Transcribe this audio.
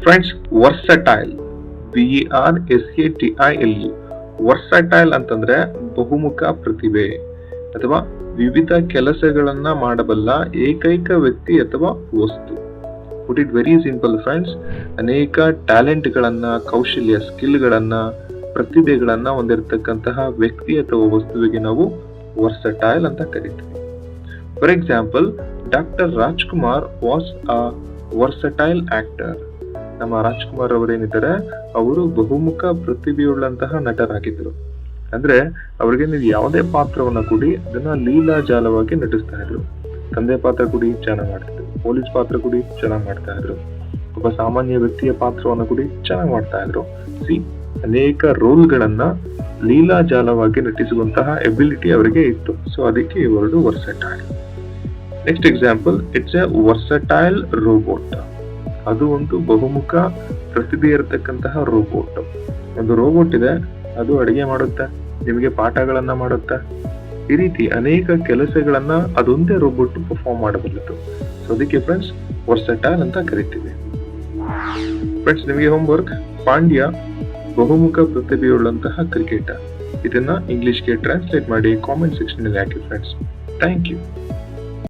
Friends, versatile, VERSATILE, versatile ಅಂತಂದ್ರೆ ಬಹುಮುಖ ಪ್ರತಿಭೆ ಅಥವಾ ವಿವಿಧ ಕೆಲಸಗಳನ್ನ ಮಾಡಬಲ್ಲ ಏಕೈಕ ವ್ಯಕ್ತಿ ಅಥವಾ ವಸ್ತು. Put it very simple friends, ಅನೇಕ ಟ್ಯಾಲೆಂಟ್ಗಳನ್ನ, ಕೌಶಲ್ಯ, ಸ್ಕಿಲ್ಗಳನ್ನ, ಪ್ರತಿಭೆಗಳನ್ನ ಹೊಂದಿರತಕ್ಕಂತಹ ವ್ಯಕ್ತಿ ಅಥವಾ ವಸ್ತುವಿಗೆ ನಾವು ವರ್ಸಟೈಲ್ ಅಂತ ಕರಿತೀವಿ. For example, doctor Rajkumar was a versatile actor. ನಮ್ಮ ರಾಜ್ಕುಮಾರ್ ಅವರೇನಿದ್ದಾರೆ ಅವರು ಬಹುಮುಖ ಪ್ರತಿಭೆಯುಳ್ಳಂತಹ ನಟರಾಗಿದ್ದರು. ಅಂದ್ರೆ ಅವರಿಗೆ ನೀವು ಯಾವುದೇ ಪಾತ್ರವನ್ನ ಕೊಡಿ ಅದನ್ನ ಲೀಲಾಜಾಲವಾಗಿ ನಟಿಸ್ತಾ ಇದ್ರು. ತಂದೆ ಪಾತ್ರ ಕೊಡಿ ಚೆನ್ನಾಗಿ ಮಾಡ್ತಿದ್ರು, ಪೊಲೀಸ್ ಪಾತ್ರ ಕೊಡಿ ಚೆನ್ನಾಗಿ ಮಾಡ್ತಾ ಇದ್ರು, ಒಬ್ಬ ಸಾಮಾನ್ಯ ವ್ಯಕ್ತಿಯ ಪಾತ್ರವನ್ನ ಕೊಡಿ ಚೆನ್ನಾಗಿ ಮಾಡ್ತಾ ಇದ್ರು. ಅನೇಕ ರೋಲ್ಗಳನ್ನ ಲೀಲಾಜಾಲವಾಗಿ ನಟಿಸುವಂತಹ ಎಬಿಲಿಟಿ ಅವರಿಗೆ ಇತ್ತು. ಸೊ ಅದಕ್ಕೆ ಈ word versatile. Next example, it's A versatile robot. ಅದು ಒಂದು ಬಹುಮುಖ ಪ್ರತಿಭೆ ಇರತಕ್ಕಂತಹ ರೋಬೋಟ್. ಒಂದು ರೋಬೋಟ್ ಇದೆ, ಅದು ಅಡಿಗೆ ಮಾಡುತ್ತೆ, ನಿಮಗೆ ಪಾಠಗಳನ್ನ ಮಾಡುತ್ತೆ. ಈ ರೀತಿ ಅನೇಕ ಕೆಲಸಗಳನ್ನ ಅದೊಂದೇ ರೋಬೋಟ್ ಪರ್ಫಾರ್ಮ್ ಮಾಡಬಲ್ಲದು. ಸೊ ಅದಕ್ಕೆ ಫ್ರೆಂಡ್ಸ್ ವರ್ಸಟೈಲ್ ಅಂತ ಕರಿತೀವಿ. ಫ್ರೆಂಡ್ಸ್, ನಿಮಗೆ ಹೋಮ್ವರ್ಕ್, ಪಾಂಡ್ಯ ಬಹುಮುಖ ಪ್ರತಿಭೆಯುಳ್ಳಂತಹ ಕ್ರಿಕೆಟರ್. ಇದನ್ನ ಇಂಗ್ಲಿಷ್ಗೆ ಟ್ರಾನ್ಸ್ಲೇಟ್ ಮಾಡಿ ಕಾಮೆಂಟ್ ಸೆಕ್ಷನ್ ಅಲ್ಲಿ ಹಾಕಿ ಫ್ರೆಂಡ್ಸ್. Thank you.